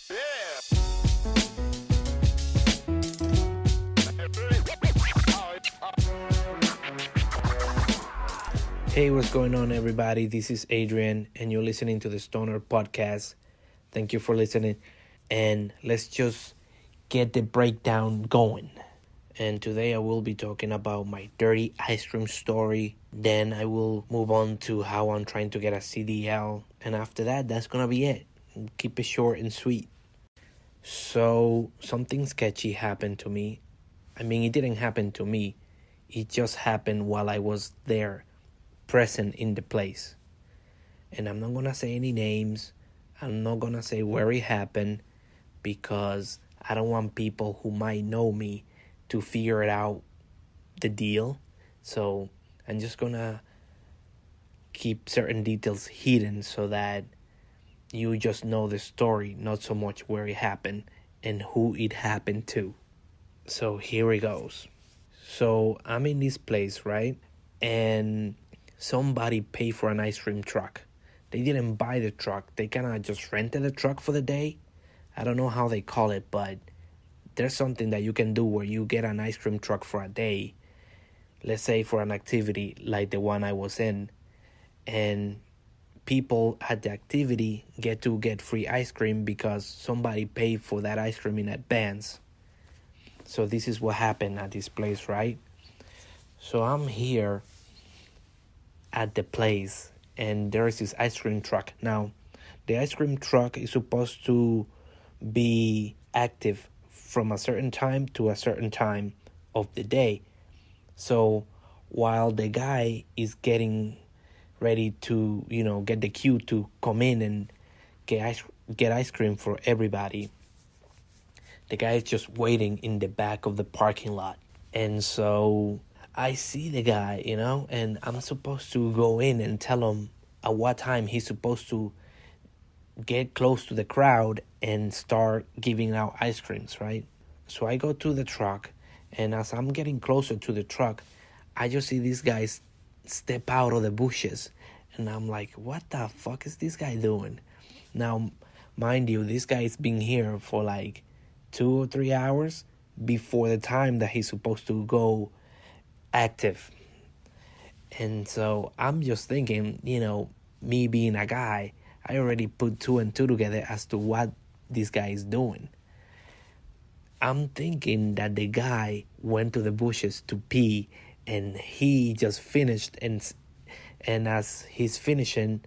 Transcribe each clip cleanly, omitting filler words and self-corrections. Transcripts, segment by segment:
Hey, what's going on, everybody? This is Adrian, and you're listening to the Stonerd Podcast. Thank you for listening. And let's just get the breakdown going. And today I will be talking about my dirty ice cream story. Then I will move on to how I'm trying to get a CDL. And after that, that's going to be it. Keep it short and sweet. So, something sketchy happened to me. I mean, it didn't happen to me. It just happened while I was there, present in the place. And I'm not gonna say any names. I'm not gonna say where it happened, because I don't want people who might know me to figure it out the deal. So I'm just gonna keep certain details hidden so that you just know the story, not so much where it happened and who it happened to. So here it goes. So I'm in this place, right? And somebody paid for an ice cream truck. They didn't buy the truck. They kind of just rented the truck for the day. I don't know how they call it, but there's something that you can do where you get an ice cream truck for a day. Let's say for an activity like the one I was in. And people at the activity get free ice cream because somebody paid for that ice cream in advance. So this is what happened at this place, right? So I'm here at the place, and there is this ice cream truck. Now, the ice cream truck is supposed to be active from a certain time to a certain time of the day. So while the guy is getting ready to, get the queue to come in and get ice cream for everybody, the guy is just waiting in the back of the parking lot. And so I see the guy, and I'm supposed to go in and tell him at what time he's supposed to get close to the crowd and start giving out ice creams, right? So I go to the truck, and as I'm getting closer to the truck, I just see these guys step out of the bushes. And I'm like, what the fuck is this guy doing? Now, mind you, this guy's been here for like 2 or 3 hours before the time that he's supposed to go active. And so I'm just thinking, me being a guy, I already put 2 and 2 together as to what this guy is doing. I'm thinking that the guy went to the bushes to pee, and he just finished, and as he's finishing,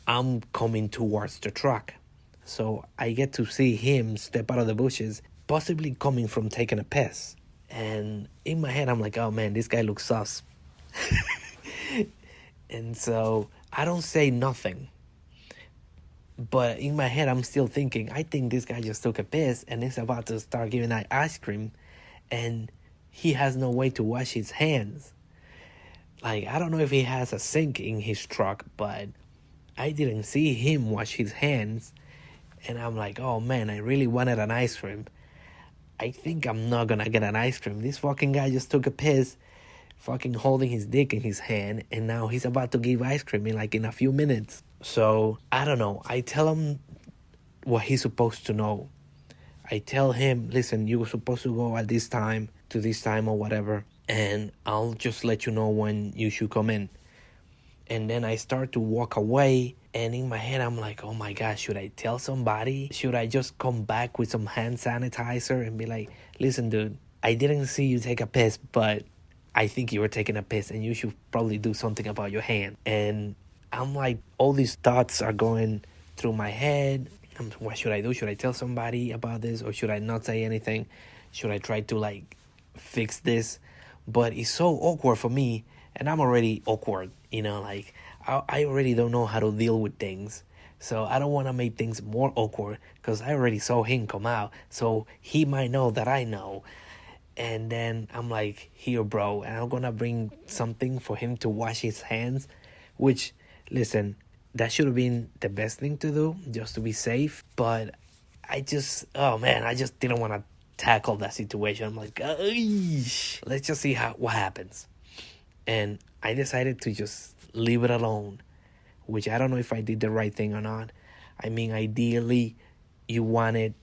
I'm coming towards the truck. So I get to see him step out of the bushes, possibly coming from taking a piss. And in my head, I'm like, oh man, this guy looks sus. And so I don't say nothing. But in my head, I'm still thinking, I think this guy just took a piss and is about to start giving out ice cream. And he has no way to wash his hands. Like, I don't know if he has a sink in his truck, but I didn't see him wash his hands. And I'm like, oh man, I really wanted an ice cream. I think I'm not gonna get an ice cream. This fucking guy just took a piss, fucking holding his dick in his hand, and now he's about to give ice cream in a few minutes. So, I don't know. I tell him what he's supposed to know. I tell him, listen, you were supposed to go at this time to this time or whatever, and I'll just let you know when you should come in. And then I start to walk away, and in my head, I'm like, oh my God, should I tell somebody? Should I just come back with some hand sanitizer and be like, listen, dude, I didn't see you take a piss, but I think you were taking a piss, and you should probably do something about your hand. And I'm like, all these thoughts are going through my head. What should I do? Should I tell somebody about this, or should I not say anything? Should I try to fix this? But it's so awkward for me, and I'm already awkward, I already don't know how to deal with things. So I don't want to make things more awkward, because I already saw him come out, so he might know that I know. And then I'm like, here, bro, and I'm gonna bring something for him to wash his hands, which, listen, that should have been the best thing to do, just to be safe. But I just didn't want to tackle that situation. I'm like, let's just see what happens. And I decided to just leave it alone, which I don't know if I did the right thing or not. I mean, ideally, you wanted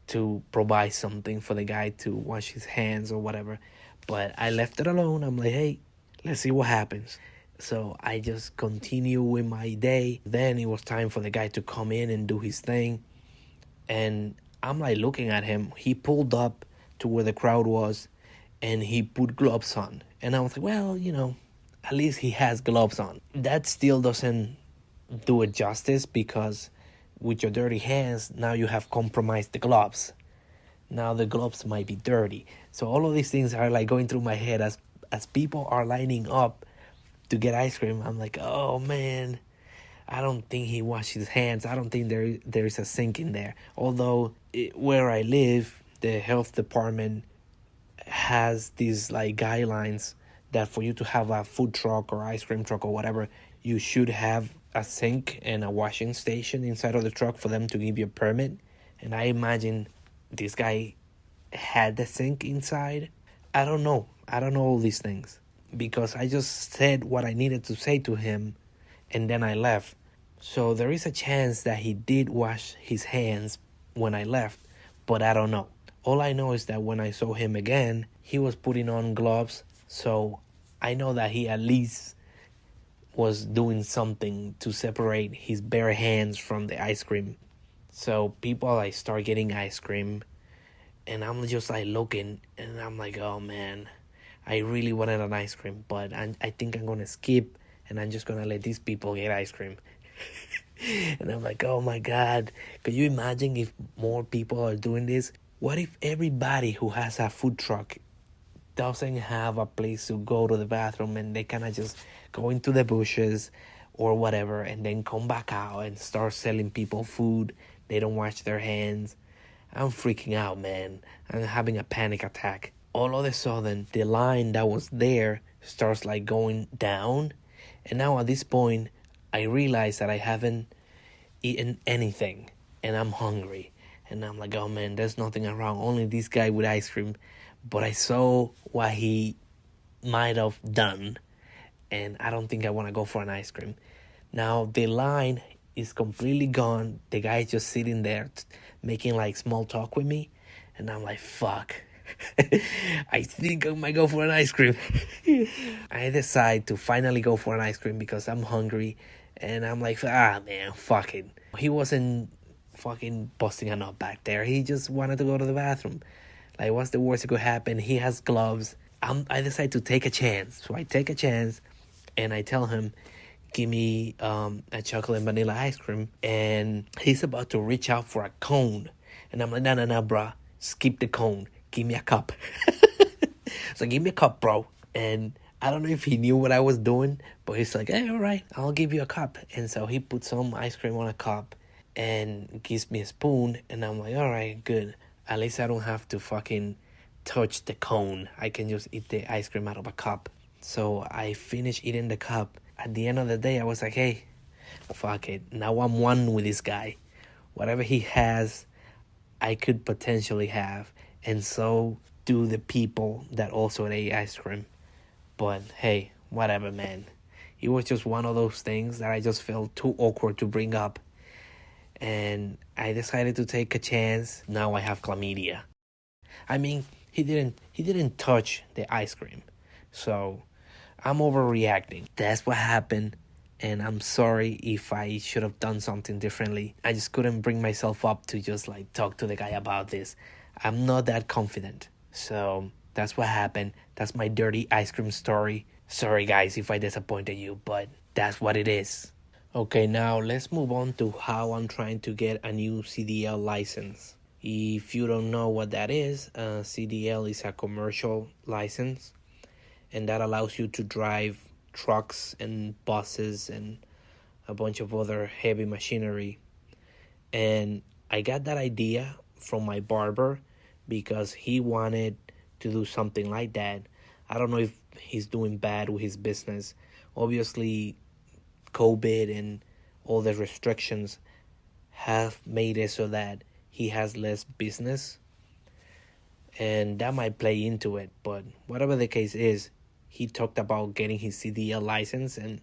to provide something for the guy to wash his hands or whatever. But I left it alone. I'm like, hey, let's see what happens. So I just continue with my day. Then it was time for the guy to come in and do his thing. And I'm like looking at him. He pulled up to where the crowd was and he put gloves on. And I was like, well, at least he has gloves on. That still doesn't do it justice, because with your dirty hands, now you have compromised the gloves. Now the gloves might be dirty. So all of these things are like going through my head as people are lining up to get ice cream. I'm like, oh man, I don't think he washed his hands. I don't think there is a sink in there. Although where I live, the health department has these like guidelines that for you to have a food truck or ice cream truck or whatever, you should have a sink and a washing station inside of the truck for them to give you a permit. And I imagine this guy had the sink inside. I don't know all these things, because I just said what I needed to say to him and then I left. So there is a chance that he did wash his hands when I left, but I don't know. All I know is that when I saw him again, he was putting on gloves. So I know that he at least was doing something to separate his bare hands from the ice cream. So people like start getting ice cream, and I'm just like looking, and I'm like, oh man, I really wanted an ice cream, but I think I'm gonna skip, and I'm just gonna let these people get ice cream. And I'm like, oh my God, could you imagine if more people are doing this? What if everybody who has a food truck doesn't have a place to go to the bathroom, and they kind of just go into the bushes or whatever and then come back out and start selling people food? They don't wash their hands. I'm freaking out, man. I'm having a panic attack. All of a sudden, the line that was there starts like going down. And now at this point, I realize that I haven't eaten anything and I'm hungry. And I'm like, oh man, there's nothing around. Only this guy with ice cream. But I saw what he might have done, and I don't think I want to go for an ice cream. Now the line is completely gone. The guy is just sitting there making like small talk with me, and I'm like, fuck. I think I might go for an ice cream. I decide to finally go for an ice cream because I'm hungry, and I'm like, man, fuck it. He wasn't fucking busting a nut back there. He just wanted to go to the bathroom. Like, what's the worst that could happen? He has gloves. I decide to take a chance. So I take a chance, and I tell him, give me a chocolate and vanilla ice cream. And he's about to reach out for a cone. And I'm like, no, bruh. Skip the cone. Give me a cup. So give me a cup, bro. And I don't know if he knew what I was doing, but he's like, hey, all right, I'll give you a cup. And so he put some ice cream on a cup and gives me a spoon. And I'm like, all right, good. At least I don't have to fucking touch the cone. I can just eat the ice cream out of a cup. So I finished eating the cup. At the end of the day, I was like, hey, fuck it. Now I'm one with this guy. Whatever he has, I could potentially have. And so do the people that also ate ice cream. But hey, whatever, man. It was just one of those things that I just felt too awkward to bring up. And I decided to take a chance. Now I have chlamydia. I mean, he didn't touch the ice cream. So I'm overreacting. That's what happened. And I'm sorry if I should have done something differently. I just couldn't bring myself up to just like talk to the guy about this. I'm not that confident. So that's what happened. That's my dirty ice cream story. Sorry guys if I disappointed you, but that's what it is. Okay, now let's move on to how I'm trying to get a new CDL license. If you don't know what that is, CDL is a commercial license, and that allows you to drive trucks and buses and a bunch of other heavy machinery. And I got that idea from my barber because he wanted to do something like that. I don't know if he's doing bad with his business. Obviously, COVID and all the restrictions have made it so that he has less business, and that might play into it. But whatever the case is, he talked about getting his CDL license and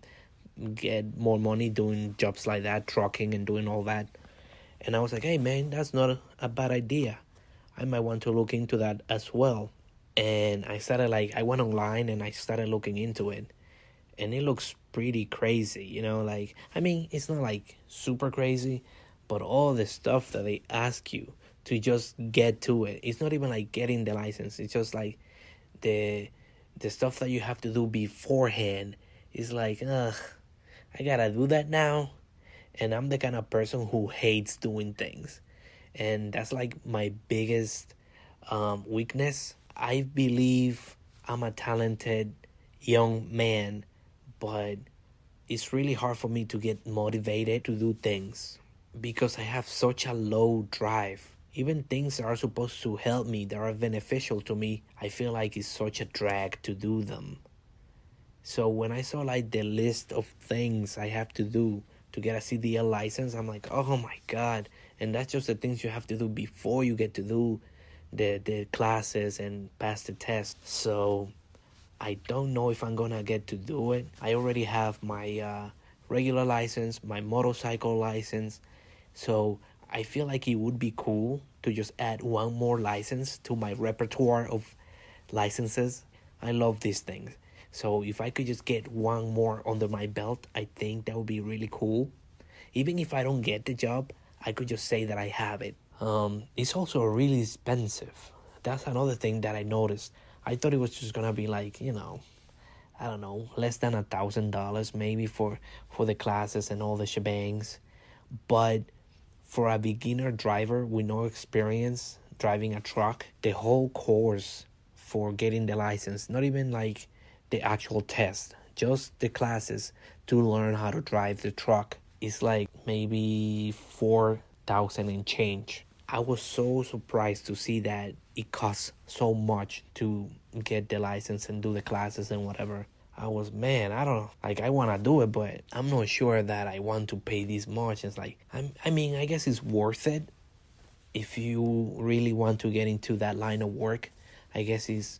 get more money doing jobs like that, trucking and doing all that. And I was like, hey man, that's not a bad idea. I might want to look into that as well. And I went online and I started looking into it. And it looks pretty crazy, it's not like super crazy, but all the stuff that they ask you to just get to it. It's not even like getting the license. It's just like the stuff that you have to do beforehand is like, ugh, I gotta do that now. And I'm the kind of person who hates doing things. And that's like my biggest weakness. I believe I'm a talented young man, but it's really hard for me to get motivated to do things because I have such a low drive. Even things that are supposed to help me, that are beneficial to me, I feel like it's such a drag to do them. So when I saw like the list of things I have to do to get a CDL license, I'm like, oh my God. And that's just the things you have to do before you get to do the classes and pass the test. So I don't know if I'm gonna get to do it. I already have my regular license, my motorcycle license. So I feel like it would be cool to just add one more license to my repertoire of licenses. I love these things. So if I could just get one more under my belt, I think that would be really cool. Even if I don't get the job, I could just say that I have it. It's also really expensive. That's another thing that I noticed. I thought it was just gonna be like, I don't know, less than $1,000 maybe for the classes and all the shebangs. But for a beginner driver with no experience driving a truck, the whole course for getting the license, not even like the actual test, just the classes to learn how to drive the truck, is like maybe 4,000 and change. I was so surprised to see that it costs so much to get the license and do the classes and whatever. I don't know, I want to do it, but I'm not sure that I want to pay this much. It's like, I guess it's worth it if you really want to get into that line of work. I guess it's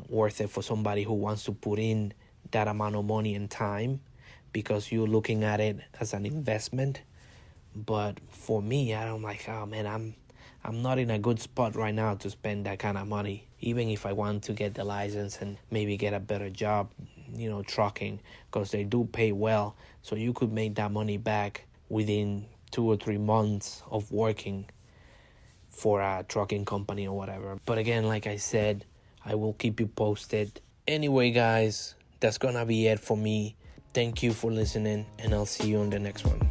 worth it for somebody who wants to put in that amount of money and time, because you're looking at it as an investment. But for me, I'm like, oh man, I'm not in a good spot right now to spend that kind of money. Even if I want to get the license and maybe get a better job, trucking, because they do pay well. So you could make that money back within 2 or 3 months of working for a trucking company or whatever. But again, like I said, I will keep you posted. Anyway, guys, that's gonna be it for me. Thank you for listening, and I'll see you on the next one.